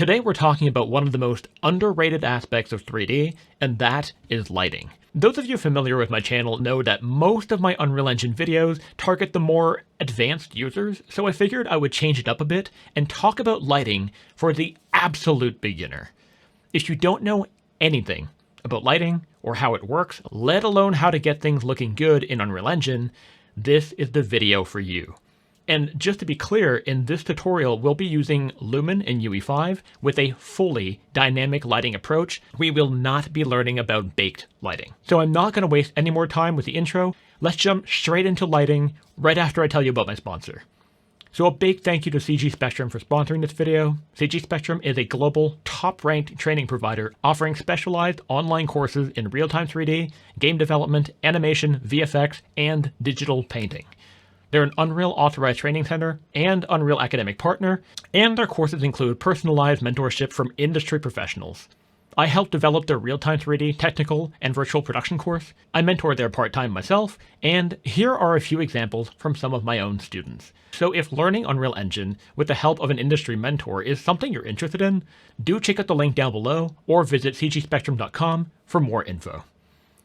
Today we're talking about one of the most underrated aspects of 3D, and that is lighting. Those of you familiar with my channel know that most of my Unreal Engine videos target the more advanced users, so I figured I would change it up a bit and talk about lighting for the absolute beginner. If you don't know anything about lighting or how it works, let alone how to get things looking good in Unreal Engine, this is the video for you. And just to be clear, in this tutorial, we'll be using Lumen and UE5 with a fully dynamic lighting approach. We will not be learning about baked lighting. So I'm not going to waste any more time with the intro. Let's jump straight into lighting right after I tell you about my sponsor. So a big thank you to CGSpectrum for sponsoring this video. CGSpectrum is a global, top-ranked training provider offering specialized online courses in real-time 3D, game development, animation, VFX, and digital painting. They're an Unreal Authorized Training Center and Unreal Academic Partner, and their courses include personalized mentorship from industry professionals. I helped develop their real-time 3D technical and virtual production course. I mentor there part-time myself, and here are a few examples from some of my own students. So if learning Unreal Engine with the help of an industry mentor is something you're interested in, do check out the link down below or visit cgspectrum.com for more info.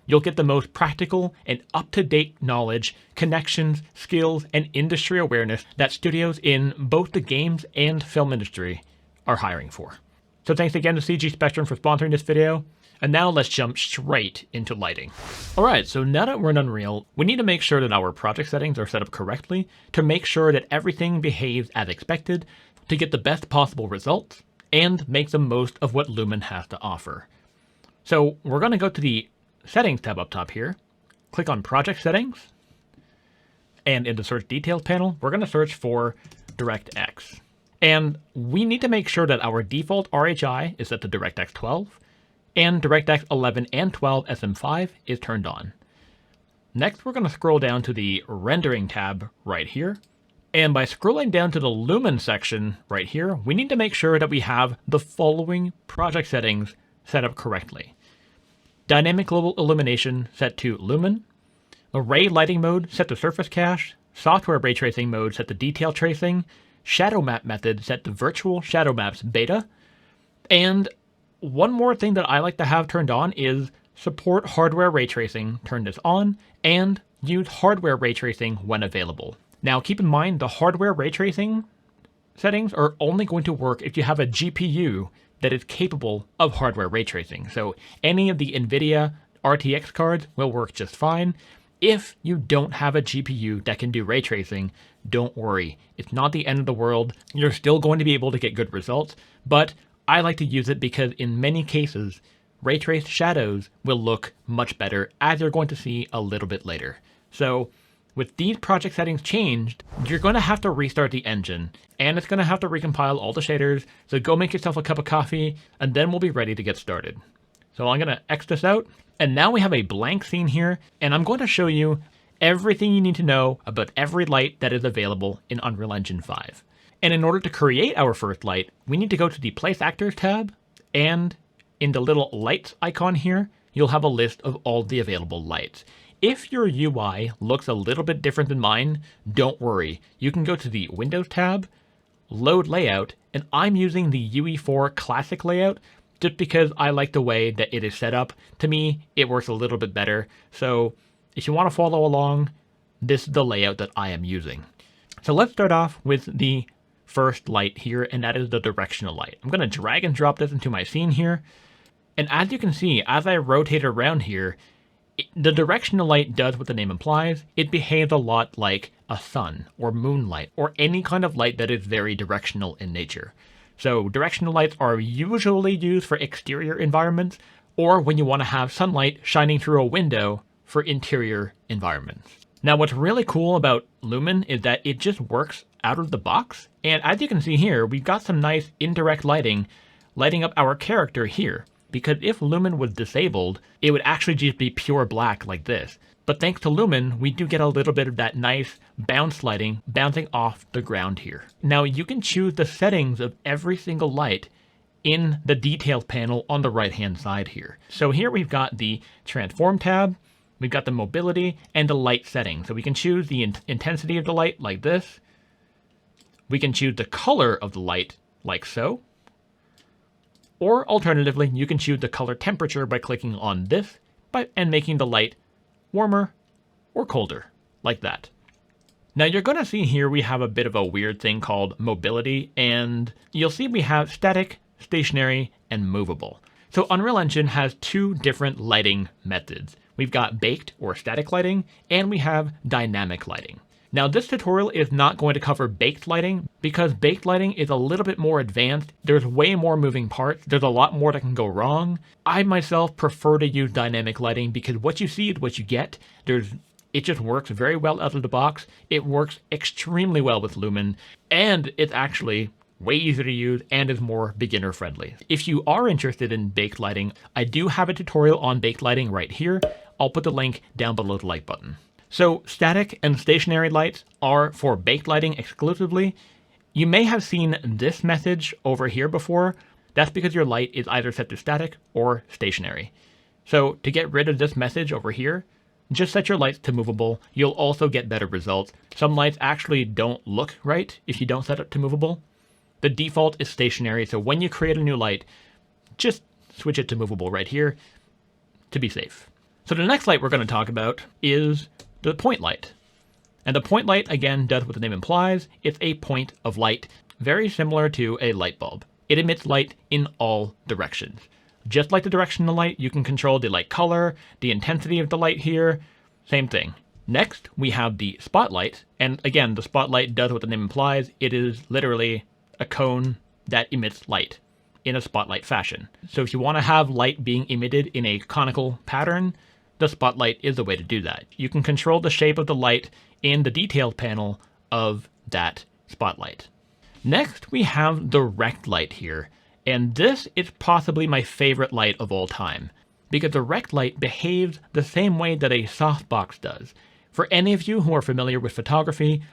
You'll get the most practical and up-to-date knowledge, connections, skills, and industry awareness that studios in both the games and film industry are hiring for. So thanks again to CGSpectrum for sponsoring this video, and now let's jump straight into lighting. Alright, so now that we're in Unreal, we need to make sure that our project settings are set up correctly to make sure that everything behaves as expected to get the best possible results and make the most of what Lumen has to offer. So we're going to go to the Settings tab up top here, click on Project Settings, and in the Search Details panel, we're going to search for DirectX. And we need to make sure that our default RHI is set to DirectX 12, and DirectX 11 and 12 SM5 is turned on. Next, we're going to scroll down to the Rendering tab right here, and by scrolling down to the Lumen section right here, we need to make sure that we have the following project settings set up correctly. Dynamic Global Illumination set to Lumen, Array Lighting Mode set to Surface Cache, Software Ray Tracing Mode set to Detail Tracing, Shadow Map Method set to Virtual Shadow Maps Beta, and one more thing that I like to have turned on is Support Hardware Ray Tracing, turn this on, and use Hardware Ray Tracing when available. Now keep in mind the Hardware Ray Tracing settings are only going to work if you have a GPU that is capable of hardware ray tracing. So any of the NVIDIA RTX cards will work just fine. If you don't have a GPU that can do ray tracing, don't worry. It's not the end of the world. You're still going to be able to get good results, but I like to use it because in many cases, Raytraced Shadows will look much better, as you're going to see a little bit later. So with these project settings changed, you're going to have to restart the engine, and it's going to have to recompile all the shaders, so go make yourself a cup of coffee, and then we'll be ready to get started. So I'm going to X this out, and now we have a blank scene here, and I'm going to show you everything you need to know about every light that is available in Unreal Engine 5. And in order to create our first light, we need to go to the Place Actors tab, and in the little lights icon here, you'll have a list of all the available lights. If your UI looks a little bit different than mine, don't worry. You can go to the Windows tab, Load Layout, and I'm using the UE4 Classic layout just because I like the way that it is set up. To me, it works a little bit better. So if you want to follow along, this is the layout that I am using. So let's start off with the first light here, and that is the directional light. I'm going to drag and drop this into my scene here. And as you can see, as I rotate around here, the directional light does what the name implies. It behaves a lot like a sun or moonlight or any kind of light that is very directional in nature. So directional lights are usually used for exterior environments or when you want to have sunlight shining through a window for interior environments. Now what's really cool about Lumen is that it just works out of the box. And as you can see here, we've got some nice indirect lighting lighting up our character here. Because if Lumen was disabled, it would actually just be pure black like this. But thanks to Lumen, we do get a little bit of that nice bounce lighting bouncing off the ground here. Now you can choose the settings of every single light in the Details panel on the right hand side here. So here we've got the Transform tab, we've got the Mobility, and the Light settings. So we can choose the intensity of the light like this. We can choose the color of the light like so. Or alternatively, you can choose the color temperature by clicking on this and making the light warmer or colder, like that. Now you're going to see here we have a bit of a weird thing called mobility, and you'll see we have static, stationary, and movable. So Unreal Engine has two different lighting methods. We've got baked or static lighting, and we have dynamic lighting. Now this tutorial is not going to cover baked lighting because baked lighting is a little bit more advanced. There's way more moving parts. There's a lot more that can go wrong. I myself prefer to use dynamic lighting because what you see is what you get. It just works very well out of the box. It works extremely well with Lumen, and it's actually way easier to use and is more beginner friendly. If you are interested in baked lighting, I do have a tutorial on baked lighting right here. I'll put the link down below the like button. So static and stationary lights are for baked lighting exclusively. You may have seen this message over here before. That's because your light is either set to static or stationary. So to get rid of this message over here, just set your lights to movable. You'll also get better results. Some lights actually don't look right if you don't set it to movable. The default is stationary, so when you create a new light, just switch it to movable right here to be safe. So the next light we're going to talk about is the point light. And the point light, again, does what the name implies. It's a point of light, very similar to a light bulb. It emits light in all directions. Just like the direction of the light, you can control the light color, the intensity of the light here, same thing. Next, we have the spotlight. And again, the spotlight does what the name implies. It is literally a cone that emits light in a spotlight fashion. So if you want to have light being emitted in a conical pattern, the spotlight is the way to do that. You can control the shape of the light in the detailed panel of that spotlight. Next, we have the rect light here. And this is possibly my favorite light of all time, because the rect light behaves the same way that a softbox does. For any of you who are familiar with photography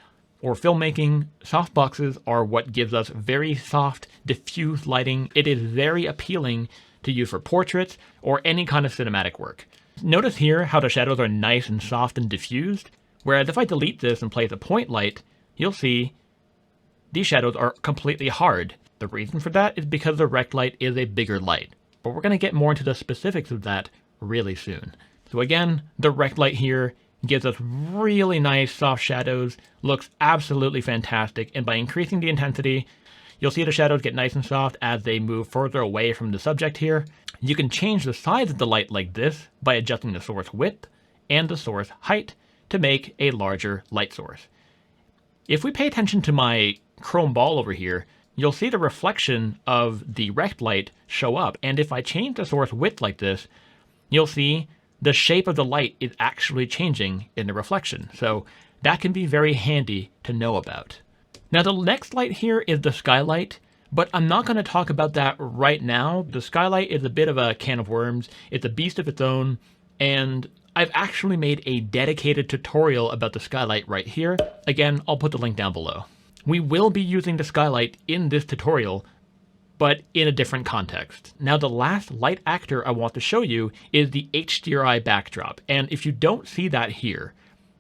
or filmmaking, softboxes are what gives us very soft, diffuse lighting. It is very appealing to use for portraits or any kind of cinematic work. Notice here how the shadows are nice and soft and diffused, whereas if I delete this and place a point light, you'll see these shadows are completely hard. The reason for that is because the rect light is a bigger light, but we're going to get more into the specifics of that really soon. So again, the rect light here gives us really nice soft shadows, looks absolutely fantastic, and by increasing the intensity, you'll see the shadows get nice and soft as they move further away from the subject here. You can change the size of the light like this by adjusting the source width and the source height to make a larger light source. If we pay attention to my chrome ball over here, you'll see the reflection of the rect light show up. And if I change the source width like this, you'll see the shape of the light is actually changing in the reflection. So that can be very handy to know about. Now the next light here is the skylight, but I'm not going to talk about that right now. The skylight is a bit of a can of worms. It's a beast of its own, and I've actually made a dedicated tutorial about the skylight right here. Again, I'll put the link down below. We will be using the skylight in this tutorial, but in a different context. Now the last light actor I want to show you is the HDRI backdrop, and if you don't see that here,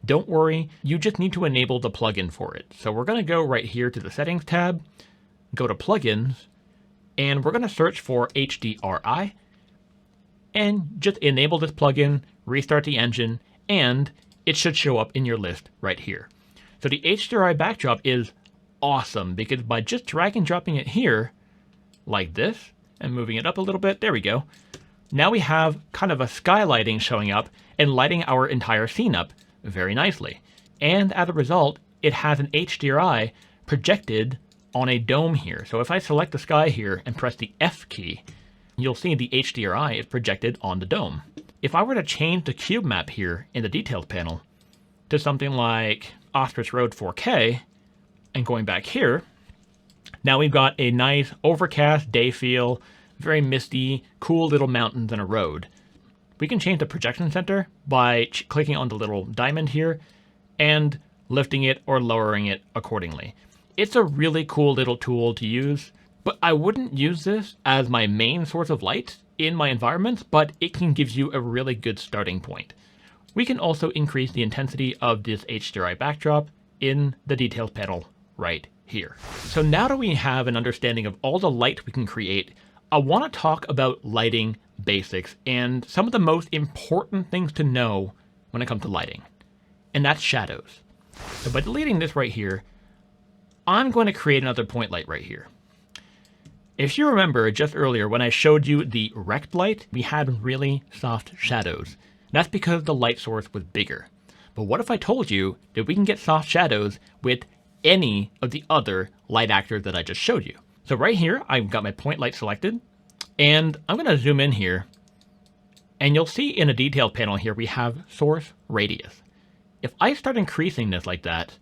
don't worry, you just need to enable the plugin for it. So we're going to go right here to the settings tab, go to plugins, and we're going to search for HDRI, and just enable this plugin, restart the engine, and it should show up in your list right here. So the HDRI backdrop is awesome because by just drag and dropping it here, like this, and moving it up a little bit, there we go. Now we have kind of a skylighting showing up and lighting our entire scene up very nicely. And as a result, it has an HDRI projected on a dome here. So if I select the sky here and press the F key, you'll see the HDRI is projected on the dome. If I were to change the cube map here in the details panel to something like Ostrich Road 4K, and going back here, now we've got a nice overcast day feel, very misty, cool little mountains and a road. We can change the projection center by clicking on the little diamond here and lifting it or lowering it accordingly. It's a really cool little tool to use, but I wouldn't use this as my main source of light in my environment, but it can give you a really good starting point. We can also increase the intensity of this HDRI backdrop in the details panel right here. So now that we have an understanding of all the light we can create I want to talk about lighting basics and some of the most important things to know when it comes to lighting, and that's shadows. So by deleting this right here, I'm going to create another point light right here. If you remember just earlier when I showed you the rect light, we had really soft shadows. That's because the light source was bigger. But what if I told you that we can get soft shadows with any of the other light actors that I just showed you? So right here, I've got my point light selected, and I'm going to zoom in here, and you'll see in a detailed panel here, we have source radius. If I start increasing this like that,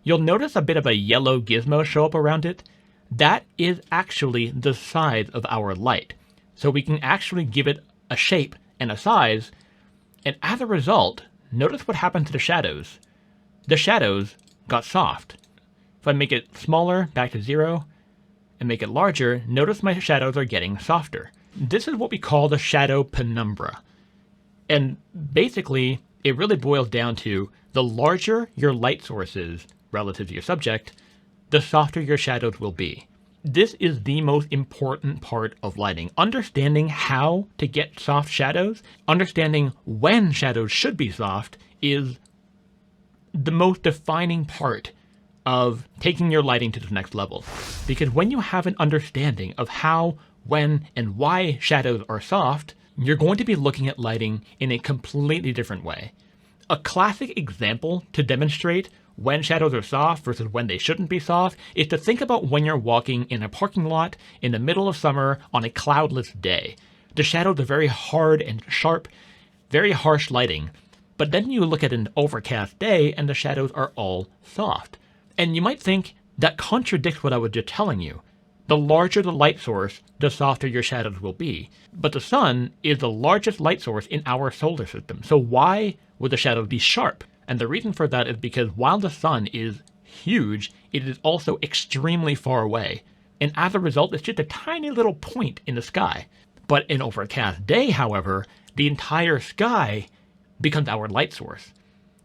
you'll notice a bit of a yellow gizmo show up around it. That is actually the size of our light. So we can actually give it a shape and a size, and as a result, notice what happened to the shadows. The shadows got soft. If I make it smaller, back to 0, and make it larger, notice my shadows are getting softer. This is what we call the shadow penumbra. And basically, it really boils down to the larger your light source is relative to your subject, the softer your shadows will be. This is the most important part of lighting. Understanding how to get soft shadows, understanding when shadows should be soft is the most defining part of taking your lighting to the next level. Because when you have an understanding of how, when, and why shadows are soft, you're going to be looking at lighting in a completely different way. A classic example to demonstrate when shadows are soft versus when they shouldn't be soft is to think about when you're walking in a parking lot in the middle of summer on a cloudless day. The shadows are very hard and sharp, very harsh lighting, but then you look at an overcast day and the shadows are all soft. And you might think that contradicts what I was just telling you. The larger the light source, the softer your shadows will be. But the sun is the largest light source in our solar system. So why would the shadows be sharp? And the reason for that is because while the sun is huge, it is also extremely far away. And as a result, it's just a tiny little point in the sky. But in overcast day, however, the entire sky becomes our light source.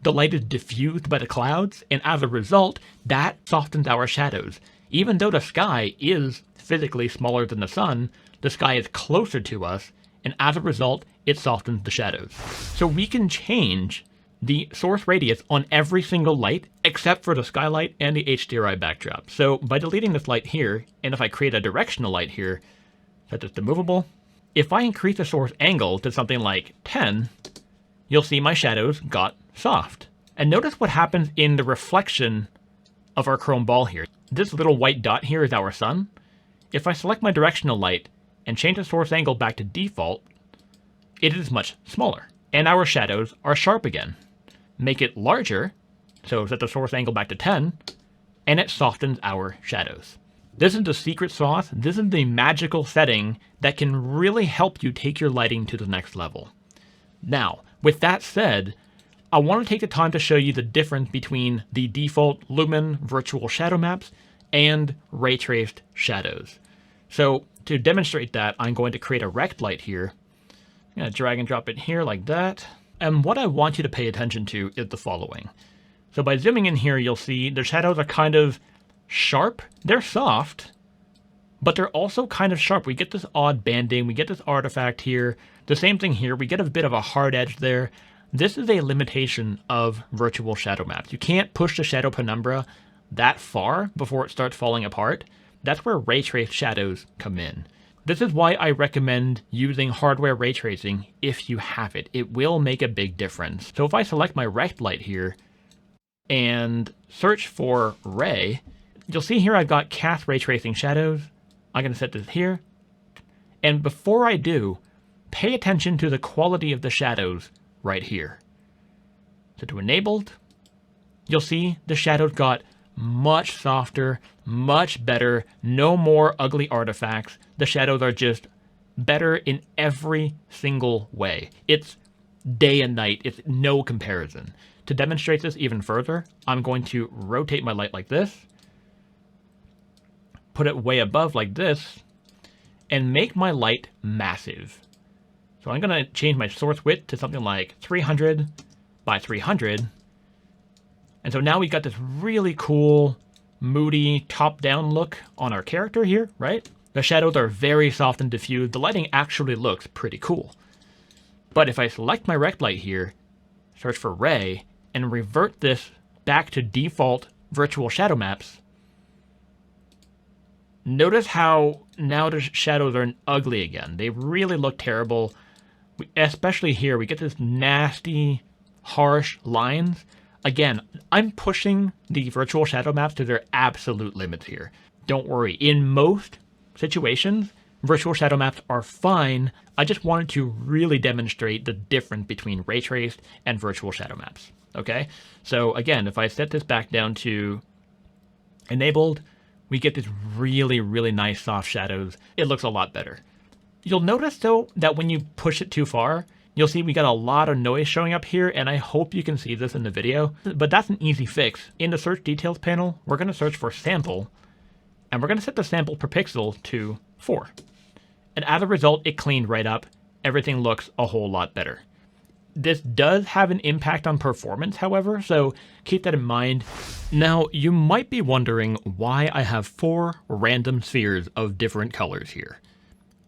The light is diffused by the clouds, and as a result, that softens our shadows. Even though the sky is physically smaller than the sun, the sky is closer to us, and as a result, it softens the shadows. So we can change the source radius on every single light except for the skylight and the HDRI backdrop. So by deleting this light here, and if I create a directional light here, such as the movable, if I increase the source angle to something like 10, you'll see my shadows got soft. And notice what happens in the reflection of our chrome ball here. This little white dot here is our sun. If I select my directional light and change the source angle back to default, it is much smaller. And our shadows are sharp again. Make it larger, so set the source angle back to 10, and it softens our shadows. This is the secret sauce. This is the magical setting that can really help you take your lighting to the next level. Now, with that said, I want to take the time to show you the difference between the default Lumen virtual shadow maps and Raytraced Shadows. So to demonstrate that, I'm going to create a rect light here. I'm going to drag and drop it here like that. And what I want you to pay attention to is the following. So by zooming in here, you'll see the shadows are kind of sharp. They're soft, but they're also kind of sharp. We get this odd banding. We get this artifact here. The same thing here. We get a bit of a hard edge there. This is a limitation of virtual shadow maps. You can't push the shadow penumbra that far before it starts falling apart. That's where ray traced shadows come in. This is why I recommend using hardware ray tracing if you have it. It will make a big difference. So if I select my rect light here and search for ray, you'll see here I've got cast ray tracing shadows. I'm going to set this here. And before I do, pay attention to the quality of the shadows right here. So to enabled, you'll see the shadows got much softer, much better, no more ugly artifacts. The shadows are just better in every single way. It's day and night. It's no comparison. To demonstrate this even further, I'm going to rotate my light like this, put it way above like this, and make my light massive. So I'm going to change my source width to something like 300 by 300. And so now we've got this really cool, moody, top-down look on our character here, right? The shadows are very soft and diffused. The lighting actually looks pretty cool. But if I select my rect light here, search for ray, and revert this back to default virtual shadow maps, notice how now the shadows are ugly again. They really look terrible. Especially here, we get this nasty, harsh lines. Again, I'm pushing the virtual shadow maps to their absolute limits here. Don't worry, in most situations, virtual shadow maps are fine. I just wanted to really demonstrate the difference between ray traced and virtual shadow maps. Okay, so again, if I set this back down to enabled, we get this really, really nice soft shadows. It looks a lot better. You'll notice though that when you push it too far, you'll see we got a lot of noise showing up here, and I hope you can see this in the video, but that's an easy fix. In the search details panel, we're going to search for sample, and we're going to set the sample per pixel to 4. And as a result, it cleaned right up. Everything looks a whole lot better. This does have an impact on performance, however, so keep that in mind. Now, you might be wondering why I have 4 random spheres of different colors here.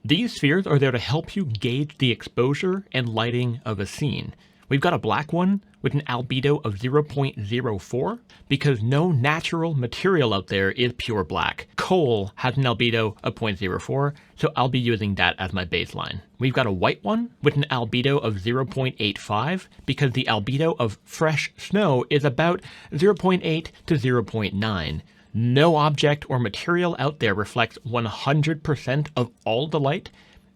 These spheres are there to help you gauge the exposure and lighting of a scene. We've got a black one with an albedo of 0.04 because no natural material out there is pure black. Coal has an albedo of 0.04, so I'll be using that as my baseline. We've got a white one with an albedo of 0.85 because the albedo of fresh snow is about 0.8 to 0.9. No object or material out there reflects 100% of all the light.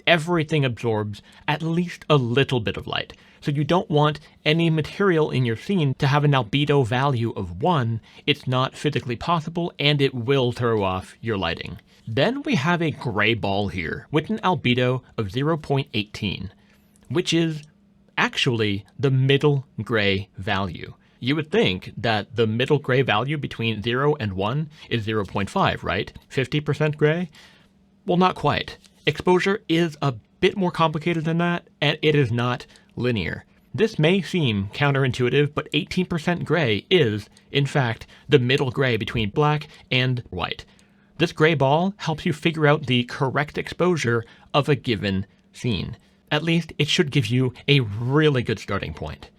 Everything absorbs at least a little bit of light. So you don't want any material in your scene to have an albedo value of 1. It's not physically possible, and it will throw off your lighting. Then we have a gray ball here with an albedo of 0.18, which is actually the middle gray value. You would think that the middle gray value between 0 and 1 is 0.5, right? 50% gray? Well, not quite. Exposure is a bit more complicated than that, and it is not linear. This may seem counterintuitive, but 18% gray is, in fact, the middle gray between black and white. This gray ball helps you figure out the correct exposure of a given scene. At least it should give you a really good starting point.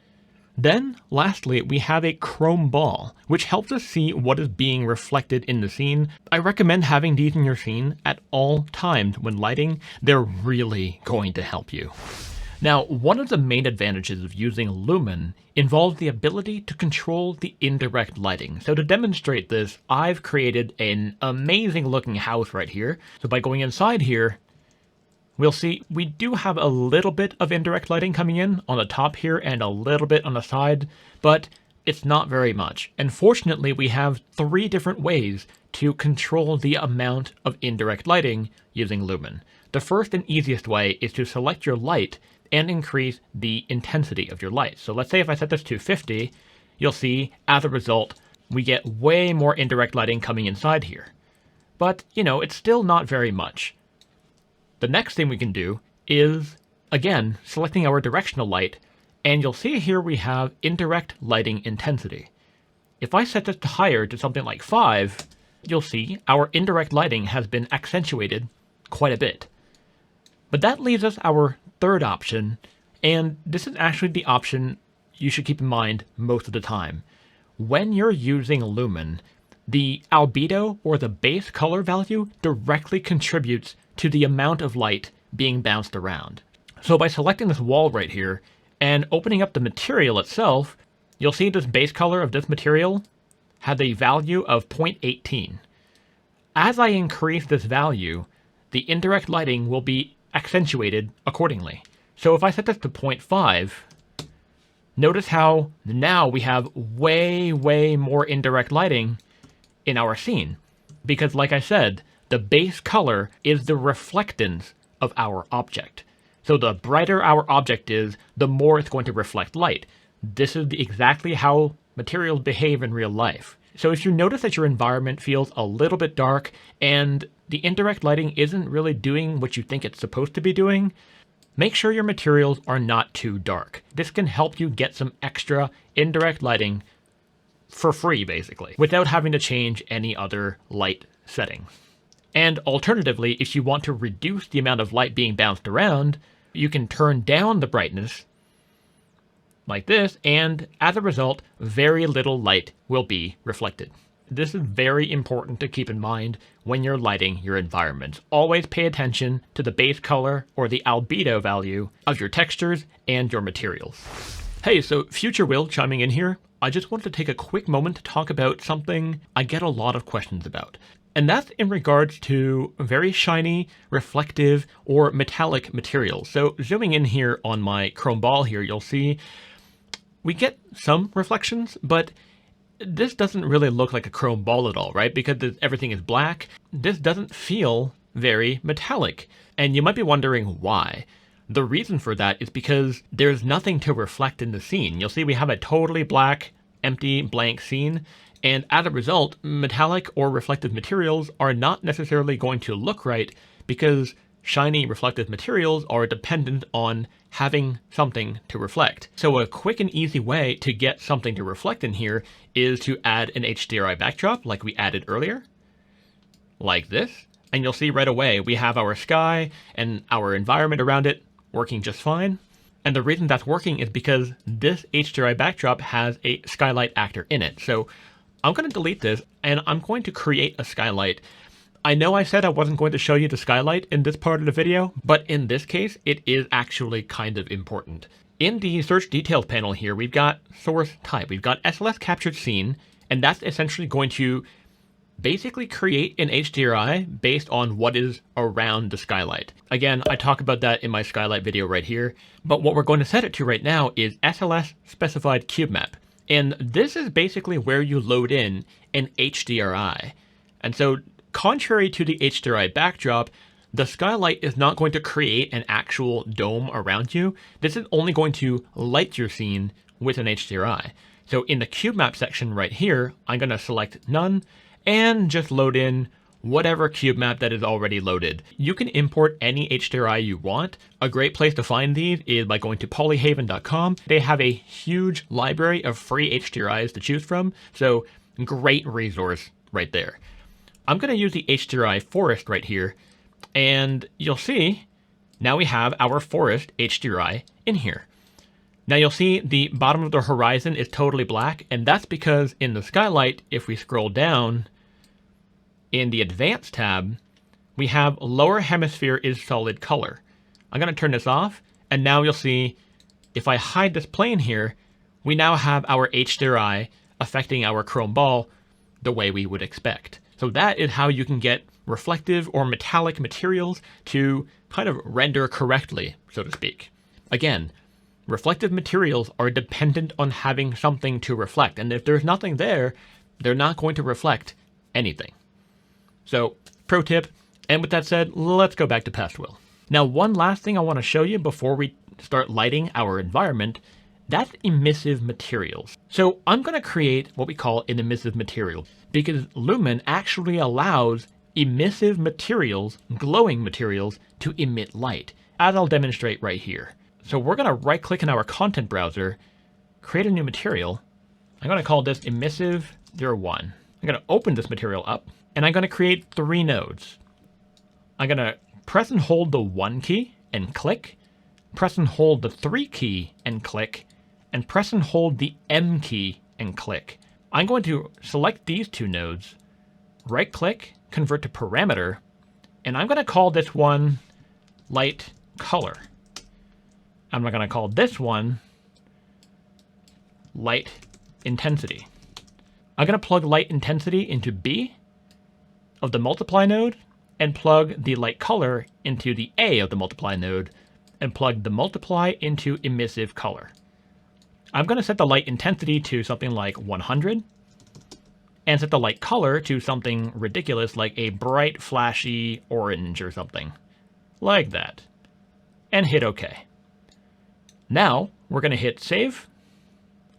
Then, lastly, we have a chrome ball, which helps us see what is being reflected in the scene. I recommend having these in your scene at all times when lighting. They're really going to help you. Now, one of the main advantages of using Lumen involves the ability to control the indirect lighting. So to demonstrate this, I've created an amazing looking house right here. So by going inside here, we'll see we do have a little bit of indirect lighting coming in on the top here and a little bit on the side, but it's not very much. And fortunately, we have 3 different ways to control the amount of indirect lighting using Lumen. The first and easiest way is to select your light and increase the intensity of your light. So let's say if I set this to 50, you'll see as a result, we get way more indirect lighting coming inside here. But, you know, it's still not very much. The next thing we can do is, again, selecting our directional light, and you'll see here we have indirect lighting intensity. If I set this to higher to something like 5, you'll see our indirect lighting has been accentuated quite a bit. But that leaves us our third option, and this is actually the option you should keep in mind most of the time. When you're using Lumen, the albedo or the base color value directly contributes to the amount of light being bounced around. So by selecting this wall right here and opening up the material itself, you'll see this base color of this material had a value of 0.18. As I increase this value, the indirect lighting will be accentuated accordingly. So if I set this to 0.5, notice how now we have way more indirect lighting in our scene. Because like I said, the base color is the reflectance of our object. So the brighter our object is, the more it's going to reflect light. This is exactly how materials behave in real life. So if you notice that your environment feels a little bit dark and the indirect lighting isn't really doing what you think it's supposed to be doing, make sure your materials are not too dark. This can help you get some extra indirect lighting for free, basically, without having to change any other light settings. And alternatively, if you want to reduce the amount of light being bounced around, you can turn down the brightness like this, and as a result, very little light will be reflected. This is very important to keep in mind when you're lighting your environments. Always pay attention to the base color or the albedo value of your textures and your materials. Hey, so Future Will chiming in here. I just wanted to take a quick moment to talk about something I get a lot of questions about. And that's in regards to very shiny, reflective, or metallic materials. So zooming in here on my chrome ball here, you'll see we get some reflections, but this doesn't really look like a chrome ball at all, right? Because everything is black. This doesn't feel very metallic. And you might be wondering why. The reason for that is because there's nothing to reflect in the scene. You'll see we have a totally black, empty, blank scene. And as a result, metallic or reflective materials are not necessarily going to look right because shiny reflective materials are dependent on having something to reflect. So a quick and easy way to get something to reflect in here is to add an HDRI backdrop like we added earlier, like this. And you'll see right away we have our sky and our environment around it working just fine. And the reason that's working is because this HDRI backdrop has a skylight actor in it. So I'm going to delete this and I'm going to create a skylight. I know I said I wasn't going to show you the skylight in this part of the video, but in this case, it is actually kind of important. In the search details panel here, we've got source type. We've got SLS captured scene, and that's essentially going to basically create an HDRI based on what is around the skylight. Again, I talk about that in my skylight video right here, but what we're going to set it to right now is SLS specified cube map. And this is basically where you load in an HDRI. And so contrary to the HDRI backdrop, the skylight is not going to create an actual dome around you. This is only going to light your scene with an HDRI. So in the cube map section right here, I'm going to select none and just load in whatever cube map that is already loaded. You can import any HDRI you want. A great place to find these is by going to polyhaven.com. They have a huge library of free HDRIs to choose from, so great resource right there. I'm going to use the HDRI forest right here, and you'll see now we have our forest HDRI in here. Now you'll see the bottom of the horizon is totally black, and that's because in the skylight, if we scroll down in the advanced tab, we have lower hemisphere is solid color. I'm going to turn this off, and now you'll see if I hide this plane here, we now have our HDRI affecting our chrome ball the way we would expect. So that is how you can get reflective or metallic materials to kind of render correctly, so to speak. Again, reflective materials are dependent on having something to reflect. And if there's nothing there, they're not going to reflect anything. So, pro tip. And with that said, let's go back to Past Will. Now, one last thing I want to show you before we start lighting our environment, that's emissive materials. So I'm going to create what we call an emissive material because Lumen actually allows emissive materials, glowing materials, to emit light, as I'll demonstrate right here. So we're going to right click in our content browser, create a new material. I'm going to call this emissive 01. I'm going to open this material up and I'm going to create 3 nodes. I'm going to press and hold the 1 key and click, press and hold the 3 key and click, and press and hold the M key and click. I'm going to select these 2 nodes, right click, convert to parameter, and I'm going to call this one light color. I'm going to call this one light intensity. I'm going to plug light intensity into B of the multiply node and plug the light color into the A of the multiply node and plug the multiply into emissive color. I'm going to set the light intensity to something like 100 and set the light color to something ridiculous like a bright flashy orange or something like that and hit OK. Now we're going to hit save.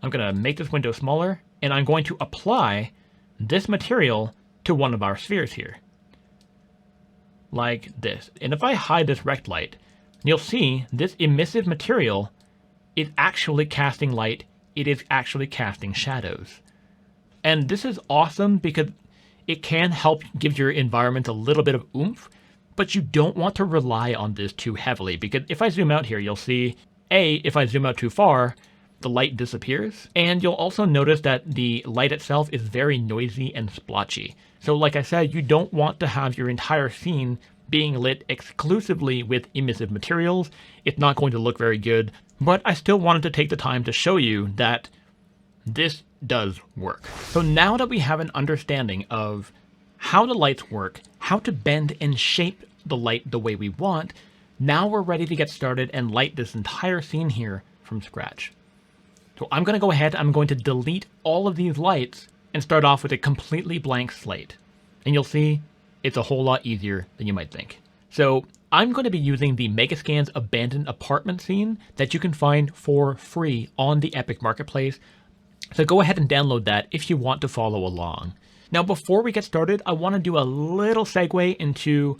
I'm going to make this window smaller and I'm going to apply this material to one of our spheres here like this. And if I hide this rect light, you'll see this emissive material is actually casting light. It is actually casting shadows. And this is awesome because It can help give your environment a little bit of oomph, but you don't want to rely on this too heavily, because if I zoom out here, you'll see, if I zoom out too far, the light disappears, and you'll also notice that the light itself is very noisy and splotchy. So like I said, you don't want to have your entire scene being lit exclusively with emissive materials. It's not going to look very good, but I still wanted to take the time to show you that this does work. So now that we have an understanding of how the lights work, how to bend and shape the light the way we want, now we're ready to get started and light this entire scene here from scratch. So I'm going to go ahead, I'm going to delete all of these lights and start off with a completely blank slate. And you'll see it's a whole lot easier than you might think. So I'm going to be using the Megascan's abandoned apartment scene that you can find for free on the Epic Marketplace. So go ahead and download that if you want to follow along. Now, before we get started, I want to do a little segue into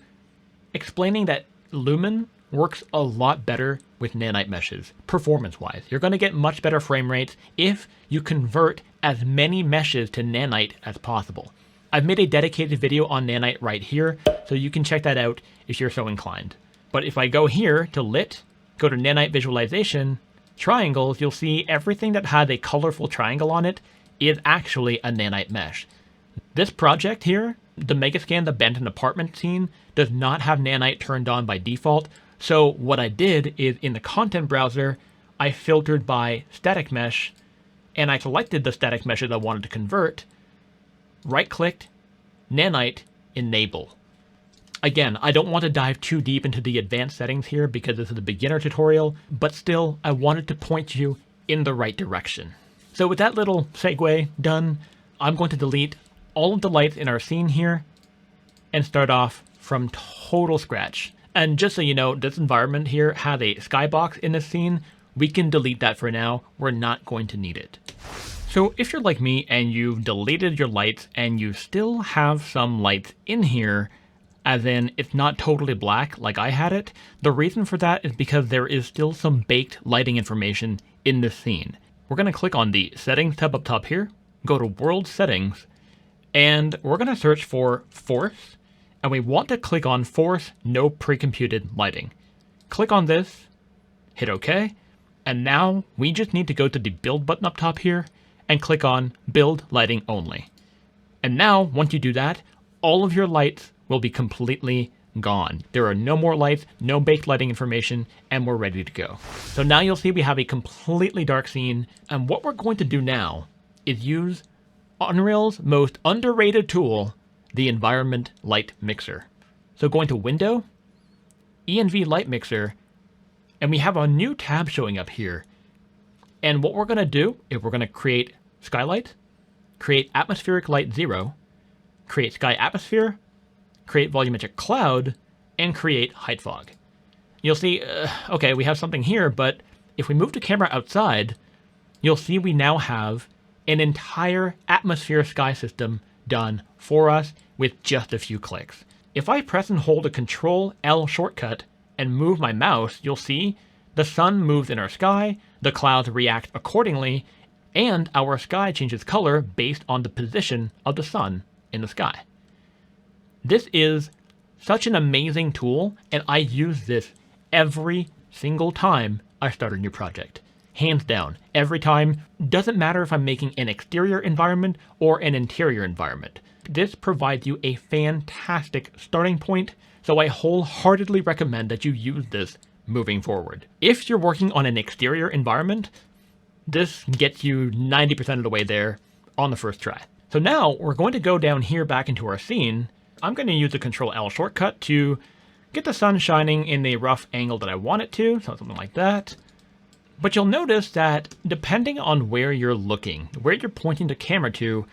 explaining that Lumen works a lot better with nanite meshes, performance-wise. You're going to get much better frame rates if you convert as many meshes to nanite as possible. I've made a dedicated video on nanite right here, so you can check that out if you're so inclined. But if I go here to lit, go to nanite visualization, triangles, you'll see everything that has a colorful triangle on it is actually a nanite mesh. This project here, the Megascan, the abandoned apartment scene, does not have nanite turned on by default. So what I did is in the content browser, I filtered by static mesh, and I selected the static meshes I wanted to convert, right-clicked, nanite, enable. Again, I don't want to dive too deep into the advanced settings here because this is a beginner tutorial, but still, I wanted to point you in the right direction. So with that little segue done, I'm going to delete all of the lights in our scene here and start off from total scratch. And just so you know, this environment here has a skybox in this scene. We can delete that for now. We're not going to need it. So if you're like me and you've deleted your lights and you still have some lights in here, as in it's not totally black like I had it, the reason for that is because there is still some baked lighting information in this scene. We're going to click on the settings tab up top here, go to world settings, and we're going to search for force. And we want to click on Force No Pre-Computed Lighting. Click on this, hit OK, and now we just need to go to the Build button up top here and click on Build Lighting Only. And now, once you do that, all of your lights will be completely gone. There are no more lights, no baked lighting information, and we're ready to go. So now you'll see we have a completely dark scene, and what we're going to do now is use Unreal's most underrated tool, the Environment Light Mixer. So going to Window, ENV Light Mixer, and we have a new tab showing up here. And what we're going to do is we're going to create Skylight, create Atmospheric Light 0, create Sky Atmosphere, create Volumetric Cloud, and create Height Fog. You'll see, okay, we have something here, but if we move the camera outside, you'll see we now have an entire atmosphere sky system done for us with just a few clicks. If I press and hold a Control-L shortcut and move my mouse, you'll see the sun moves in our sky, the clouds react accordingly, and our sky changes color based on the position of the sun in the sky. This is such an amazing tool, and I use this every single time I start a new project. Hands down, every time. Doesn't matter if I'm making an exterior environment or an interior environment. This provides you a fantastic starting point, so I wholeheartedly recommend that you use this moving forward. If you're working on an exterior environment, this gets you 90% of the way there on the first try. So now we're going to go down here back into our scene. I'm going to use the Control-L shortcut to get the sun shining in the rough angle that I want it to, so something like that. But you'll notice that depending on where you're looking, where you're pointing the camera to,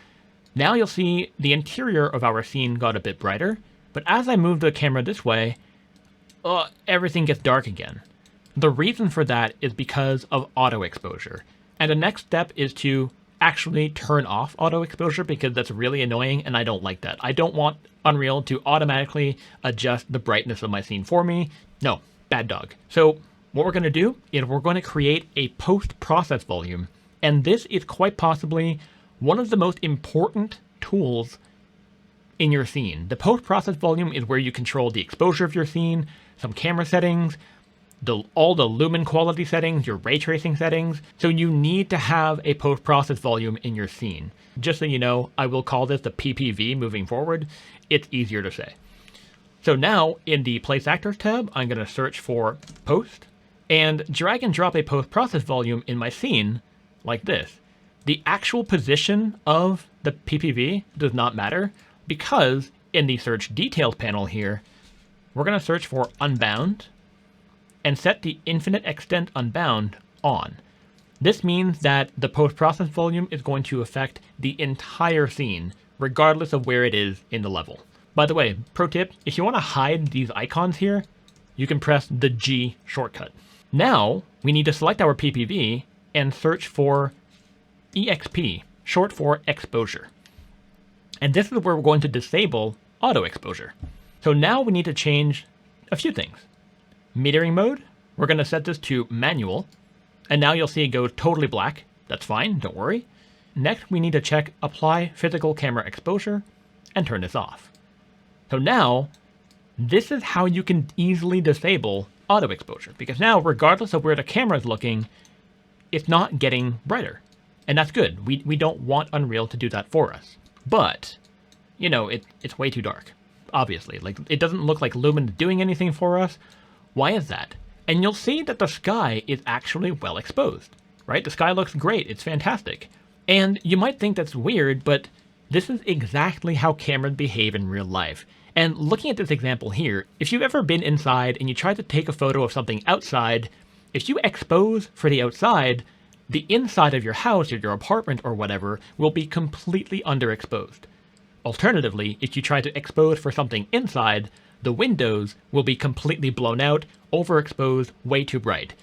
now you'll see the interior of our scene got a bit brighter, but as I move the camera this way, everything gets dark again. The reason for that is because of auto exposure. And the next step is to actually turn off auto exposure because that's really annoying and I don't like that. I don't want Unreal to automatically adjust the brightness of my scene for me. No, bad dog. So what we're going to do is we're going to create a post-process volume. And this is quite possibly one of the most important tools in your scene. The post-process volume is where you control the exposure of your scene, some camera settings, all the lumen quality settings, your ray tracing settings. So you need to have a post-process volume in your scene. Just so you know, I will call this the PPV moving forward. It's easier to say. So now in the Place Actors tab, I'm going to search for Post and drag and drop a post-process volume in my scene like this. The actual position of the PPV does not matter because in the Search Details panel here, we're going to search for Unbound and set the Infinite Extent Unbound on. This means that the post-process volume is going to affect the entire scene, regardless of where it is in the level. By the way, pro tip, if you want to hide these icons here, you can press the G shortcut. Now, we need to select our PPV and search for EXP, short for exposure. And this is where we're going to disable auto exposure. So now we need to change a few things. Metering mode, we're going to set this to manual. And now you'll see it goes totally black. That's fine, don't worry. Next, we need to check apply physical camera exposure and turn this off. So now, this is how you can easily disable auto exposure. Because now, regardless of where the camera is looking, it's not getting brighter. And that's good. We don't want Unreal to do that for us. But, you know, it's way too dark, obviously. Like, it doesn't look like Lumen is doing anything for us. Why is that? And you'll see that the sky is actually well exposed, right? The sky looks great. It's fantastic. And you might think that's weird, but this is exactly how cameras behave in real life. And looking at this example here, if you've ever been inside and you try to take a photo of something outside, if you expose for the outside, the inside of your house or your apartment or whatever will be completely underexposed. Alternatively, if you try to expose for something inside, the windows will be completely blown out, overexposed, way too bright.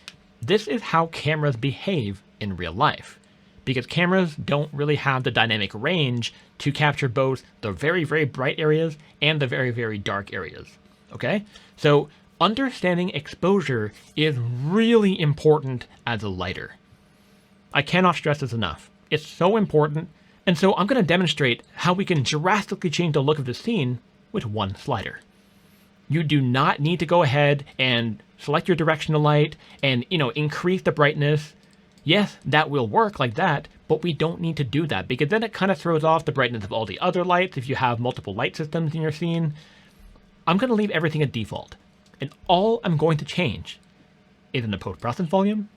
This is how cameras behave in real life, because cameras don't really have the dynamic range to capture both the very, very bright areas and the very, very dark areas. Okay? So understanding exposure is really important as a lighter. I cannot stress this enough. It's so important. And so I'm going to demonstrate how we can drastically change the look of the scene with one slider. You do not need to go ahead and select your directional light and, increase the brightness. Yes, that will work like that, but we don't need to do that because then it kind of throws off the brightness of all the other lights if you have multiple light systems in your scene. I'm going to leave everything at default. And all I'm going to change is in the post-process volume,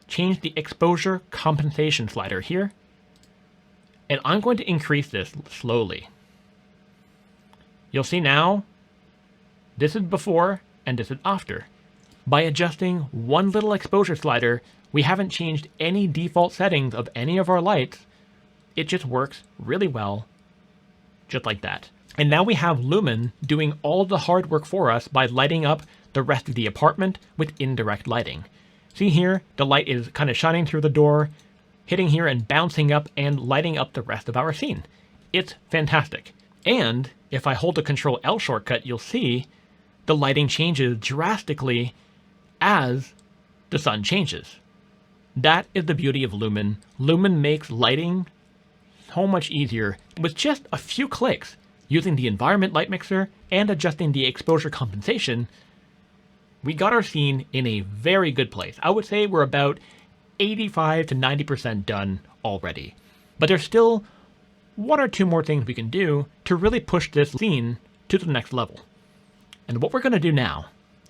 change the exposure compensation slider here, and I'm going to increase this slowly. You'll see now, this is before and this is after. By adjusting one little exposure slider, we haven't changed any default settings of any of our lights. It just works really well, just like that. And now we have Lumen doing all the hard work for us by lighting up the rest of the apartment with indirect lighting. See here, the light is kind of shining through the door, hitting here and bouncing up and lighting up the rest of our scene. It's fantastic. And if I hold the Control L shortcut, you'll see the lighting changes drastically as the sun changes. That is the beauty of Lumen. Lumen makes lighting so much easier with just a few clicks using the environment light mixer and adjusting the exposure compensation. We got our scene in a very good place. I would say we're about 85 to 90% done already. But there's still one or two more things we can do to really push this scene to the next level. And what we're going to do now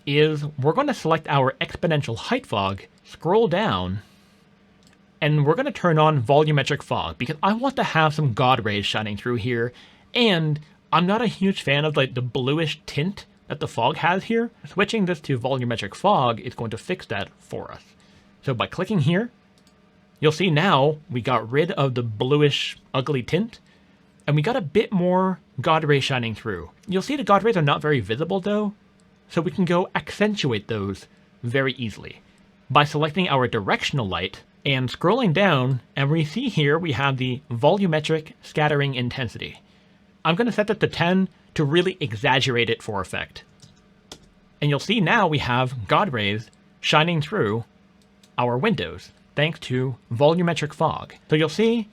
is we're going to select our exponential height fog, scroll down, and we're going to turn on volumetric fog because I want to have some God rays shining through here. And I'm not a huge fan of like the bluish tint that the fog has here. Switching this to volumetric fog is going to fix that for us. So by clicking here, you'll see now we got rid of the bluish ugly tint and we got a bit more God rays shining through. You'll see the God rays are not very visible though, so we can go accentuate those very easily by selecting our directional light and scrolling down, and we see here we have the volumetric scattering intensity. I'm going to set that to 10 to really exaggerate it for effect. And you'll see now we have God rays shining through our windows thanks to volumetric fog. So you'll see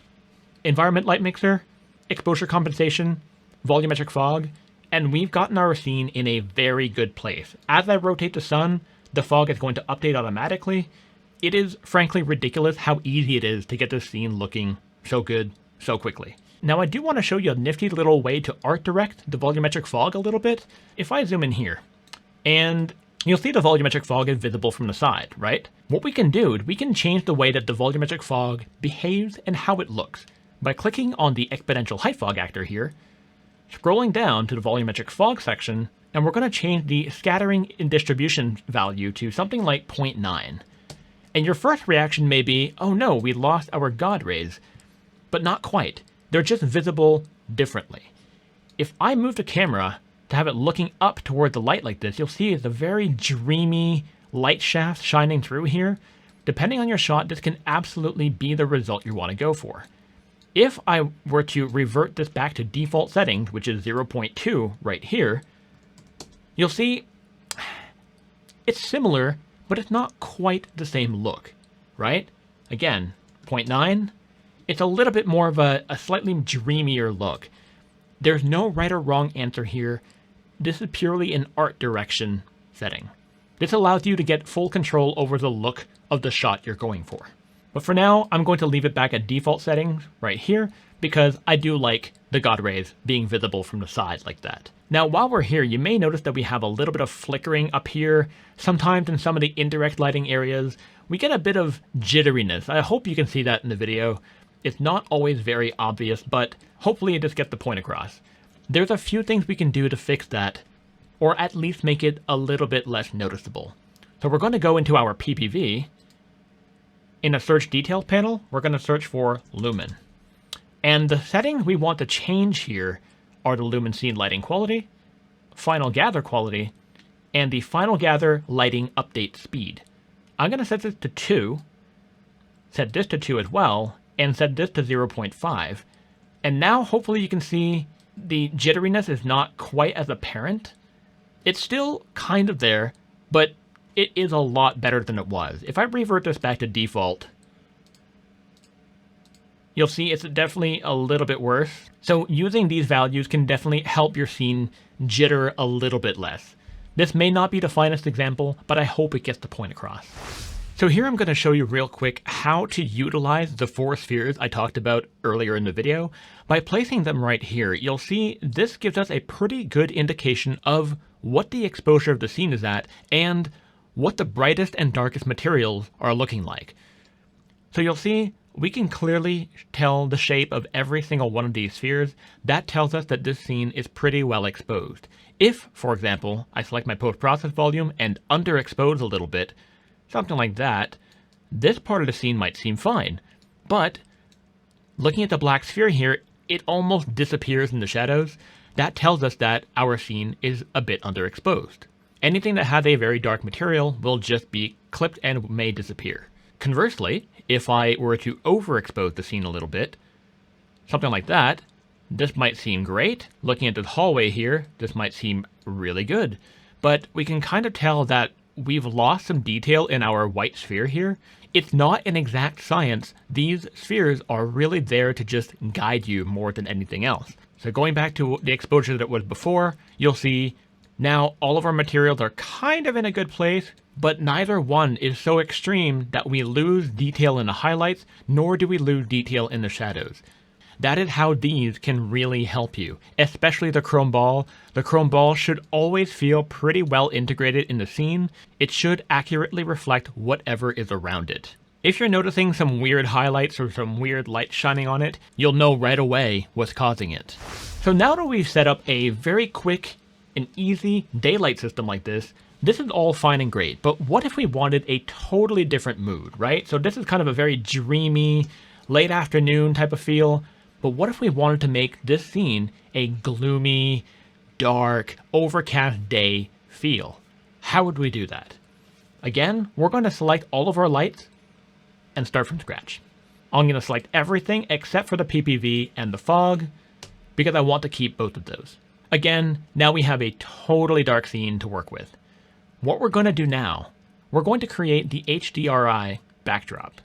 environment light mixer, exposure compensation, volumetric fog, and we've gotten our scene in a very good place. As I rotate the sun, the fog is going to update automatically. It is frankly ridiculous how easy it is to get this scene looking so good so quickly. Now I do want to show you a nifty little way to art direct the volumetric fog a little bit. If I zoom in here, and you'll see the volumetric fog is visible from the side, right? What we can do is we can change the way that the volumetric fog behaves and how it looks by clicking on the exponential height fog actor here, scrolling down to the volumetric fog section, and we're going to change the scattering and distribution value to something like 0.9. And your first reaction may be, oh no, we lost our GODRAYS, but not quite. They're just visible differently. If I move the camera to have it looking up toward the light like this, you'll see the very dreamy light shaft shining through here. Depending on your shot, this can absolutely be the result you want to go for. If I were to revert this back to default settings, which is 0.2 right here, you'll see it's similar, but it's not quite the same look, right? Again, 0.9, it's a little bit more of a slightly dreamier look. There's no right or wrong answer here. This is purely an art direction setting. This allows you to get full control over the look of the shot you're going for. But for now, I'm going to leave it back at default settings right here because I do like the GODRAYS being visible from the side like that. Now, while we're here, you may notice that we have a little bit of flickering up here. Sometimes in some of the indirect lighting areas, we get a bit of jitteriness. I hope you can see that in the video. It's not always very obvious, but hopefully it just gets the point across. There's a few things we can do to fix that, or at least make it a little bit less noticeable. So we're going to go into our PPV. In the search details panel, we're going to search for lumen. And the settings we want to change here are the lumen scene lighting quality, final gather quality, and the final gather lighting update speed. I'm going to set this to 2, set this to 2 as well, and set this to 0.5. And now hopefully you can see the jitteriness is not quite as apparent. It's still kind of there, but it is a lot better than it was. If I revert this back to default, you'll see it's definitely a little bit worse. So using these values can definitely help your scene jitter a little bit less. This may not be the finest example, but I hope it gets the point across. So here I'm going to show you real quick how to utilize the 4 spheres I talked about earlier in the video. By placing them right here, you'll see this gives us a pretty good indication of what the exposure of the scene is at and what the brightest and darkest materials are looking like. So you'll see we can clearly tell the shape of every single one of these spheres. That tells us that this scene is pretty well exposed. If, for example, I select my post-process volume and underexpose a little bit, something like that, this part of the scene might seem fine. But looking at the black sphere here, it almost disappears in the shadows. That tells us that our scene is a bit underexposed. Anything that has a very dark material will just be clipped and may disappear. Conversely, if I were to overexpose the scene a little bit, something like that, this might seem great. Looking at this hallway here, this might seem really good. But we can kind of tell that we've lost some detail in our white sphere here. It's not an exact science. These spheres are really there to just guide you more than anything else. So going back to the exposure that was before, you'll see now all of our materials are kind of in a good place, but neither one is so extreme that we lose detail in the highlights, nor do we lose detail in the shadows. That is how these can really help you, especially the chrome ball. The chrome ball should always feel pretty well integrated in the scene. It should accurately reflect whatever is around it. If you're noticing some weird highlights or some weird light shining on it, you'll know right away what's causing it. So now that we've set up a very quick and easy daylight system like this is all fine and great, but what if we wanted a totally different mood, right? So this is kind of a very dreamy, late afternoon type of feel. But what if we wanted to make this scene a gloomy, dark, overcast day feel? How would we do that? Again, we're going to select all of our lights and start from scratch. I'm going to select everything except for the PPV and the fog because I want to keep both of those. Again, now we have a totally dark scene to work with. What we're going to do now, we're going to create the HDRI backdrop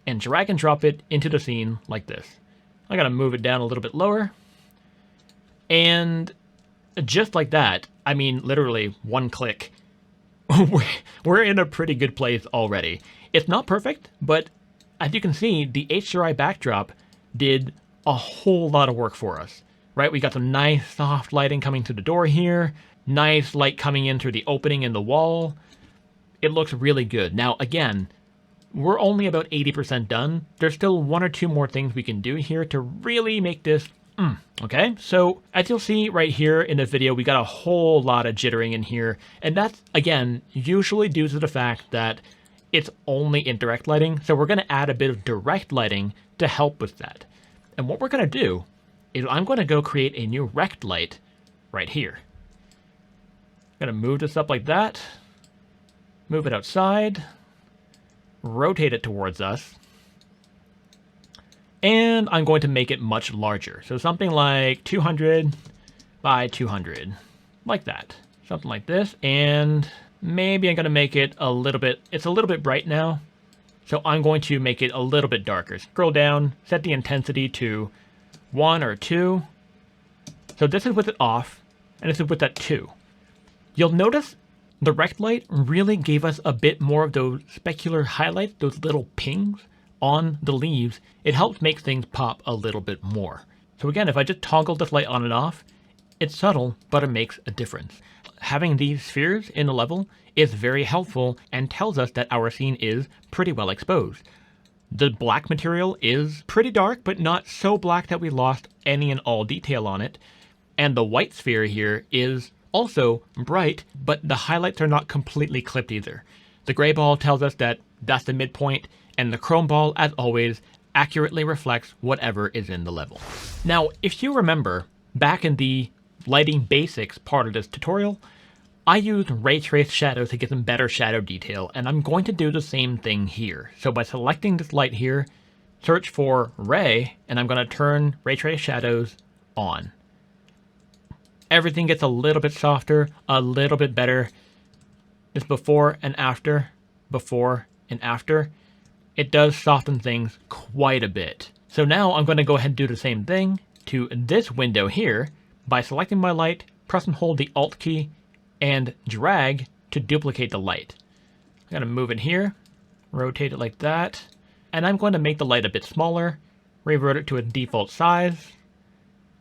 and drag and drop it into the scene like this. I gotta move it down a little bit lower. And just like that, I mean, literally one click, we're in a pretty good place already. It's not perfect, but as you can see, the HDRI backdrop did a whole lot of work for us, right? We got some nice soft lighting coming through the door here, nice light coming in through the opening in the wall. It looks really good. Now, again, we're only about 80% done. There's still one or two more things we can do here to really make this okay. So as you'll see right here in the video, we got a whole lot of jittering in here. And that's, again, usually due to the fact that it's only indirect lighting. So we're going to add a bit of direct lighting to help with that. And what we're going to do is I'm going to go create a new rect light right here. I'm going to move this up like that. Move it outside. Rotate it towards us. And I'm going to make it much larger. So something like 200 by 200, like that. Something like this. And maybe I'm going to make it a little bit, it's a little bit bright now. So I'm going to make it a little bit darker. Scroll down, set the intensity to 1 or 2. So this is with it off, and this is with that 2. You'll notice the rect light really gave us a bit more of those specular highlights, those little pings on the leaves. It helps make things pop a little bit more. So again, if I just toggle this light on and off, it's subtle, but it makes a difference. Having these spheres in the level is very helpful and tells us that our scene is pretty well exposed. The black material is pretty dark, but not so black that we lost any and all detail on it. And the white sphere here is also bright, but the highlights are not completely clipped either. The gray ball tells us that that's the midpoint, and the chrome ball, as always, accurately reflects whatever is in the level. Now, if you remember, back in the lighting basics part of this tutorial, I used Raytraced Shadows to get some better shadow detail, and I'm going to do the same thing here. So by selecting this light here, search for Ray, and I'm going to turn Raytraced Shadows on. Everything gets a little bit softer, a little bit better. It's before and after, before and after. It does soften things quite a bit. So now I'm going to go ahead and do the same thing to this window here by selecting my light, press and hold the Alt key, and drag to duplicate the light. I'm going to move it here, rotate it like that, and I'm going to make the light a bit smaller, revert it to its default size,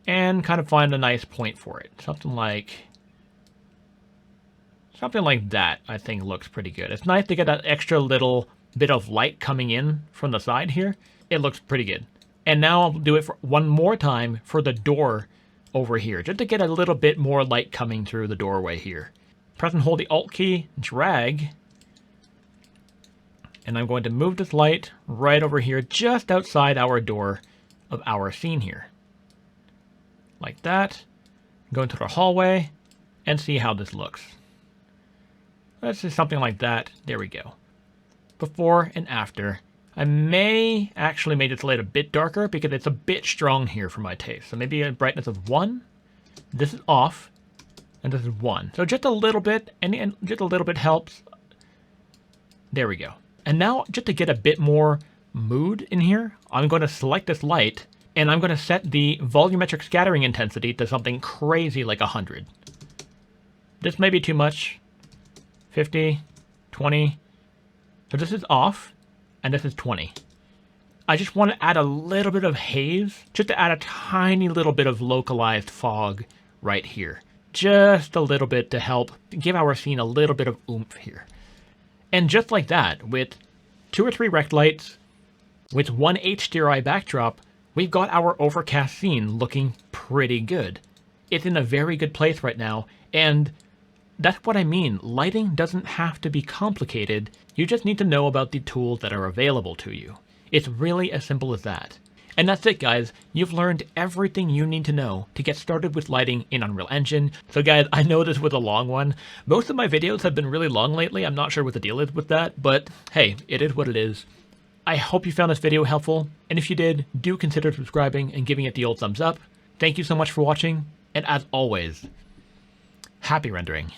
and kind of find a nice point for it. Something like that, I think looks pretty good. It's nice to get that extra little bit of light coming in from the side here. It looks pretty good. And now I'll do it for one more time for the door over here, just to get a little bit more light coming through the doorway here. Press and hold the Alt key, drag, and I'm going to move this light right over here, just outside our door of our scene here. Like that. Go into the hallway and see how this looks. Let's do something like that. There we go. Before and after. I may actually make this light a bit darker because it's a bit strong here for my taste. So maybe a brightness of 1. This is off. And this is 1. So just a little bit, and just a little bit helps. There we go. And now just to get a bit more mood in here, I'm going to select this light and I'm going to set the volumetric scattering intensity to something crazy like 100. This may be too much. 50, 20. So this is off, and this is 20. I just want to add a little bit of haze, just to add a tiny little bit of localized fog right here. Just a little bit to help give our scene a little bit of oomph here. And just like that, with 2 or 3 rect lights, with 1 HDRI backdrop, we've got our overcast scene looking pretty good. It's in a very good place right now, and that's what I mean. Lighting doesn't have to be complicated. You just need to know about the tools that are available to you. It's really as simple as that. And that's it, guys. You've learned everything you need to know to get started with lighting in Unreal Engine. So guys, I know this was a long one. Most of my videos have been really long lately. I'm not sure what the deal is with that, but hey, it is what it is. I hope you found this video helpful, and if you did, do consider subscribing and giving it the old thumbs up. Thank you so much for watching, and as always, happy rendering.